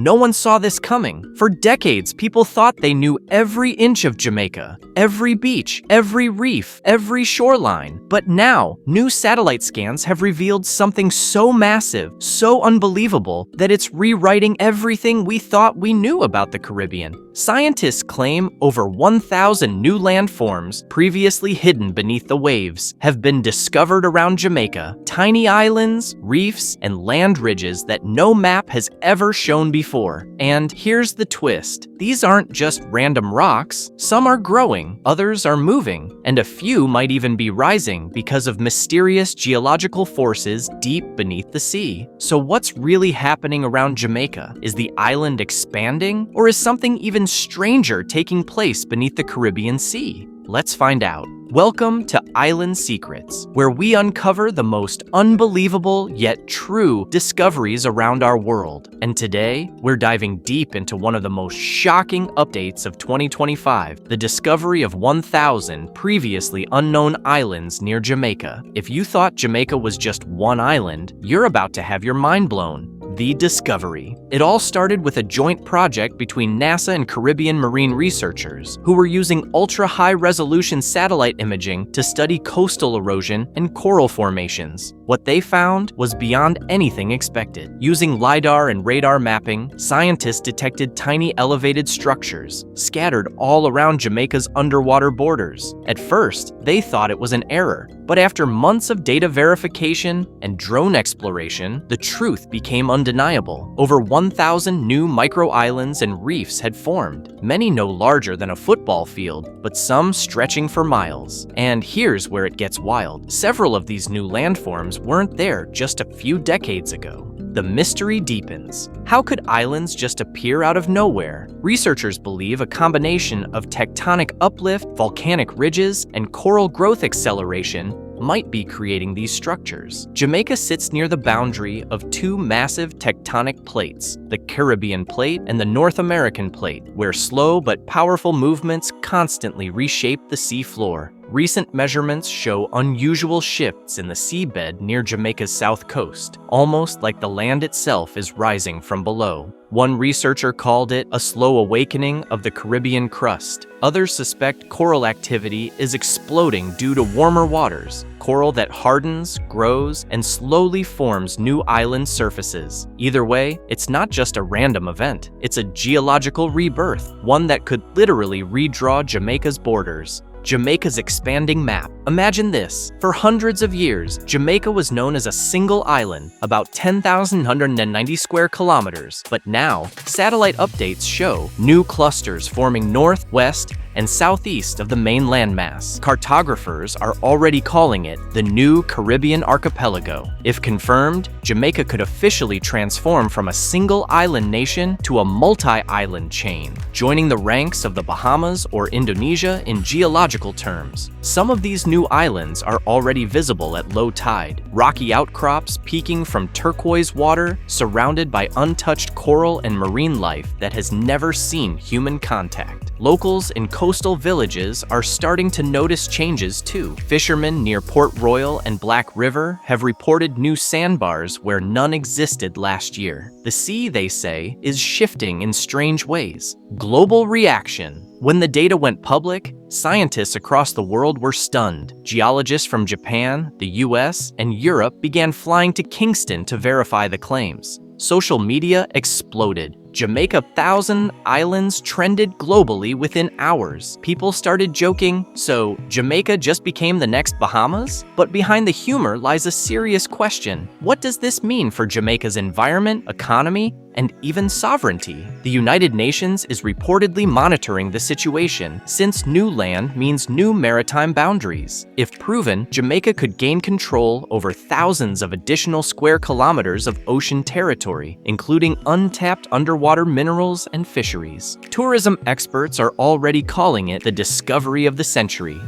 no one saw this coming. For decades, people thought they knew every inch of Jamaica, every beach, every reef, every shoreline. But now, new satellite scans have revealed something so massive, so unbelievable, that it's rewriting everything we thought we knew about the Caribbean. Scientists claim over 1,000 new landforms, previously hidden beneath the waves, have been discovered around Jamaica. Tiny islands, reefs, and land ridges that no map has ever shown before. And here's the twist. These aren't just random rocks. Some are growing, others are moving, and a few might even be rising because of mysterious geological forces deep beneath the sea. So what's really happening around Jamaica? Is the island expanding, or is something even stranger taking place beneath the Caribbean Sea? Let's find out. Welcome to Island Secrets, where we uncover the most unbelievable yet true discoveries around our world. And today, we're diving deep into one of the most shocking updates of 2025, the discovery of 1,000 previously unknown islands near Jamaica. If you thought Jamaica was just one island, you're about to have your mind blown. The discovery. It all started with a joint project between NASA and Caribbean marine researchers who were using ultra-high-resolution satellite imaging to study coastal erosion and coral formations. What they found was beyond anything expected. Using LiDAR and radar mapping, scientists detected tiny elevated structures scattered all around Jamaica's underwater borders. At first, they thought it was an error, but after months of data verification and drone exploration, the truth became undeniable. Over 1,000 new micro-islands and reefs had formed, many no larger than a football field, but some stretching for miles. And here's where it gets wild. Several of these new landforms weren't there just a few decades ago. The mystery deepens. How could islands just appear out of nowhere? Researchers believe a combination of tectonic uplift, volcanic ridges, and coral growth acceleration might be creating these structures. Jamaica sits near the boundary of two massive tectonic plates, the Caribbean Plate and the North American Plate, where slow but powerful movements constantly reshape the seafloor. Recent measurements show unusual shifts in the seabed near Jamaica's south coast, almost like the land itself is rising from below. One researcher called it a slow awakening of the Caribbean crust. Others suspect coral activity is exploding due to warmer waters, coral that hardens, grows, and slowly forms new island surfaces. Either way, it's not just a random event. It's a geological rebirth, one that could literally redraw Jamaica's borders. Jamaica's expanding map. Imagine this. For hundreds of years, Jamaica was known as a single island, about 10,190 square kilometers. But now, satellite updates show new clusters forming north, west, and southeast of the main landmass. Cartographers are already calling it the new Caribbean archipelago. If confirmed, Jamaica could officially transform from a single island nation to a multi-island chain, joining the ranks of the Bahamas or Indonesia in geological terms. Some of these new islands are already visible at low tide, rocky outcrops peeking from turquoise water surrounded by untouched coral and marine life that has never seen human contact. Locals in coastal villages are starting to notice changes too. Fishermen near Port Royal and Black River have reported new sandbars where none existed last year. The sea, they say, is shifting in strange ways. Global reaction. When the data went public, scientists across the world were stunned. Geologists from Japan, the US, and Europe began flying to Kingston to verify the claims. Social media exploded. Jamaica 1,000 islands trended globally within hours. People started joking, so Jamaica just became the next Bahamas? But behind the humor lies a serious question. What does this mean for Jamaica's environment, economy, and even sovereignty? The United Nations is reportedly monitoring the situation, since new land means new maritime boundaries. If proven, Jamaica could gain control over thousands of additional square kilometers of ocean territory, including untapped underwater minerals and fisheries. Tourism experts are already calling it the discovery of the century.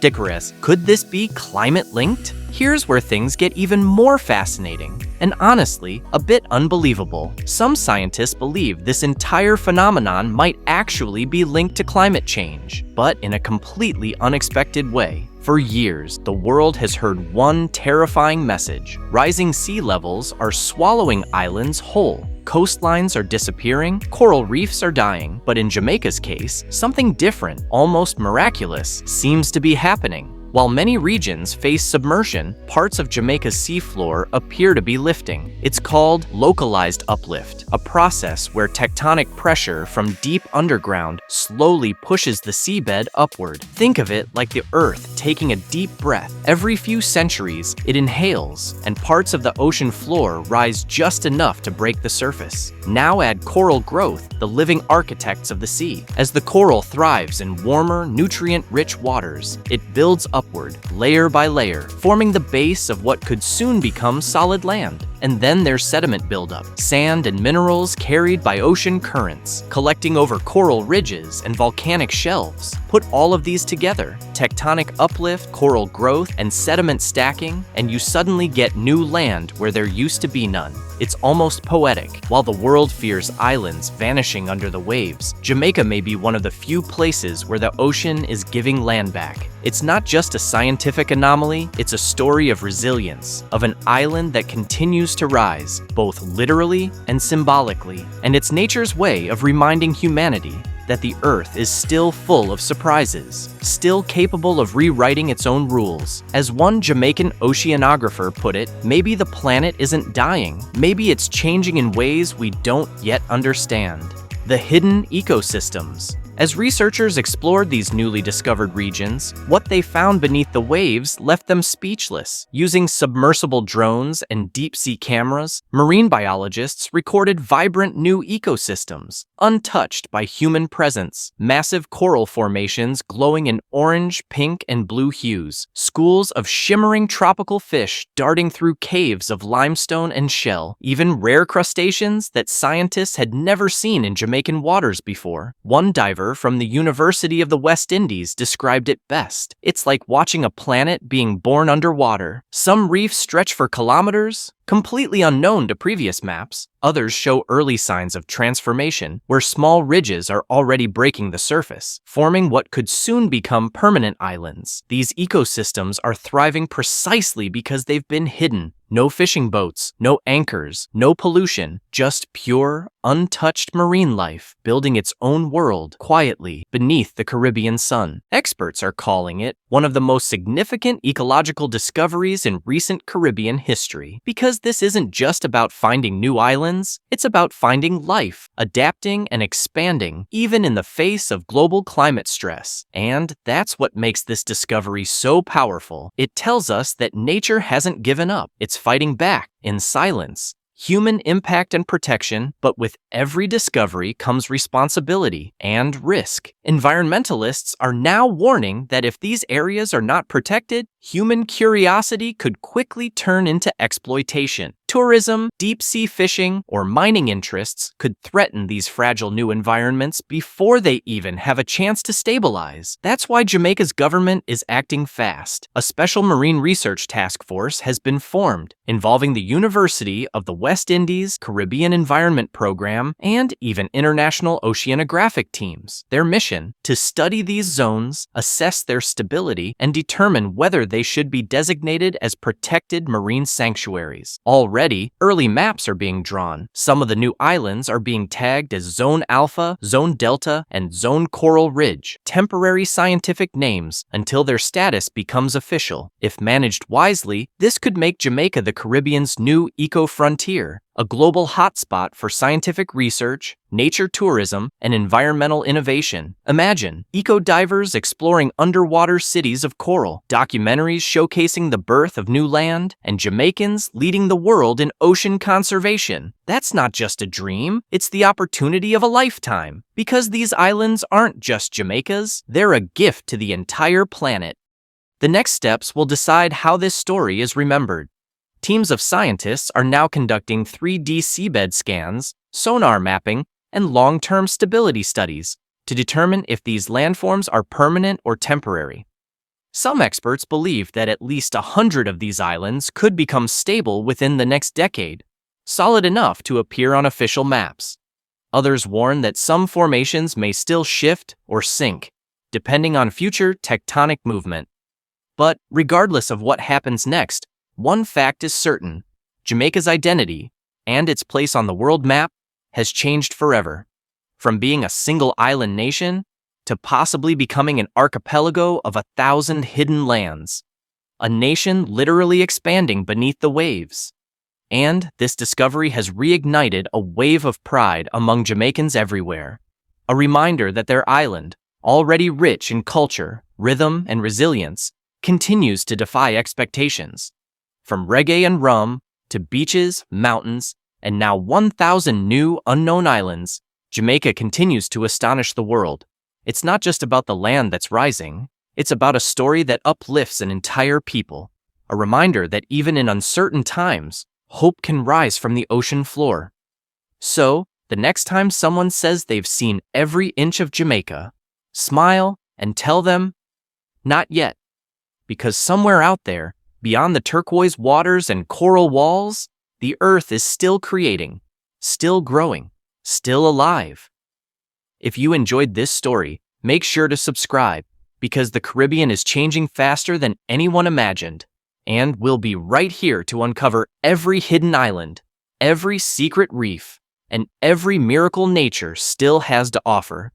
Dicaris, could this be climate-linked? Here's where things get even more fascinating, and honestly, a bit unbelievable. Some scientists believe this entire phenomenon might actually be linked to climate change, but in a completely unexpected way. For years, the world has heard one terrifying message. Rising sea levels are swallowing islands whole. Coastlines are disappearing, coral reefs are dying, but in Jamaica's case, something different, almost miraculous, seems to be happening. While many regions face submersion, parts of Jamaica's seafloor appear to be lifting. It's called localized uplift, a process where tectonic pressure from deep underground slowly pushes the seabed upward. Think of it like the Earth taking a deep breath. Every few centuries, it inhales, and parts of the ocean floor rise just enough to break the surface. Now add coral growth, the living architects of the sea. As the coral thrives in warmer, nutrient-rich waters, it builds upward, layer by layer, forming the base of what could soon become solid land. And then there's sediment buildup, sand and minerals carried by ocean currents, collecting over coral ridges and volcanic shelves. Put all of these together, tectonic uplift, coral growth, and sediment stacking, and you suddenly get new land where there used to be none. It's almost poetic. While the world fears islands vanishing under the waves, Jamaica may be one of the few places where the ocean is giving land back. It's not just a scientific anomaly, it's a story of resilience, of an island that continues to rise, both literally and symbolically, and it's nature's way of reminding humanity that the Earth is still full of surprises, still capable of rewriting its own rules. As one Jamaican oceanographer put it, maybe the planet isn't dying, maybe it's changing in ways we don't yet understand. The hidden ecosystems. As researchers explored these newly discovered regions, what they found beneath the waves left them speechless. Using submersible drones and deep-sea cameras, marine biologists recorded vibrant new ecosystems, untouched by human presence. Massive coral formations glowing in orange, pink, and blue hues. Schools of shimmering tropical fish darting through caves of limestone and shell. Even rare crustaceans that scientists had never seen in Jamaican waters before. One diver from the University of the West Indies described it best. It's like watching a planet being born underwater. Some reefs stretch for kilometers, completely unknown to previous maps. Others show early signs of transformation, where small ridges are already breaking the surface, forming what could soon become permanent islands. These ecosystems are thriving precisely because they've been hidden. No fishing boats, no anchors, no pollution, just pure, untouched marine life, building its own world quietly beneath the Caribbean sun. Experts are calling it one of the most significant ecological discoveries in recent Caribbean history, because this isn't just about finding new islands, it's about finding life, adapting and expanding, even in the face of global climate stress. And that's what makes this discovery so powerful. It tells us that nature hasn't given up. It's fighting back in silence. Human impact and protection, but with every discovery comes responsibility and risk. Environmentalists are now warning that if these areas are not protected, human curiosity could quickly turn into exploitation. Tourism, deep-sea fishing, or mining interests could threaten these fragile new environments before they even have a chance to stabilize. That's why Jamaica's government is acting fast. A special marine research task force has been formed, involving the University of the West Indies, Caribbean Environment Program, and even international oceanographic teams. Their mission: to study these zones, assess their stability, and determine whether they should be designated as protected marine sanctuaries. Already, early maps are being drawn. Some of the new islands are being tagged as Zone Alpha, Zone Delta, and Zone Coral Ridge, temporary scientific names until their status becomes official. If managed wisely, this could make Jamaica the Caribbean's new eco-frontier, a global hotspot for scientific research, nature tourism, and environmental innovation. Imagine eco-divers exploring underwater cities of coral, documentaries showcasing the birth of new land, and Jamaicans leading the world in ocean conservation. That's not just a dream, it's the opportunity of a lifetime. Because these islands aren't just Jamaica's, they're a gift to the entire planet. The next steps will decide how this story is remembered. Teams of scientists are now conducting 3D seabed scans, sonar mapping, and long-term stability studies to determine if these landforms are permanent or temporary. Some experts believe that at least 100 of these islands could become stable within the next decade, solid enough to appear on official maps. Others warn that some formations may still shift or sink, depending on future tectonic movement. But regardless of what happens next, one fact is certain: Jamaica's identity, and its place on the world map has changed forever. From being a single island nation to possibly becoming an archipelago of 1,000 hidden lands. A nation literally expanding beneath the waves. And this discovery has reignited a wave of pride among Jamaicans everywhere. A reminder that their island, already rich in culture, rhythm, and resilience, continues to defy expectations. From reggae and rum, to beaches, mountains, and now 1,000 new unknown islands, Jamaica continues to astonish the world. It's not just about the land that's rising, it's about a story that uplifts an entire people. A reminder that even in uncertain times, hope can rise from the ocean floor. So, the next time someone says they've seen every inch of Jamaica, smile and tell them, not yet. Because somewhere out there, beyond the turquoise waters and coral walls, the earth is still creating, still growing, still alive. If you enjoyed this story, make sure to subscribe, because the Caribbean is changing faster than anyone imagined, and we'll be right here to uncover every hidden island, every secret reef, and every miracle nature still has to offer.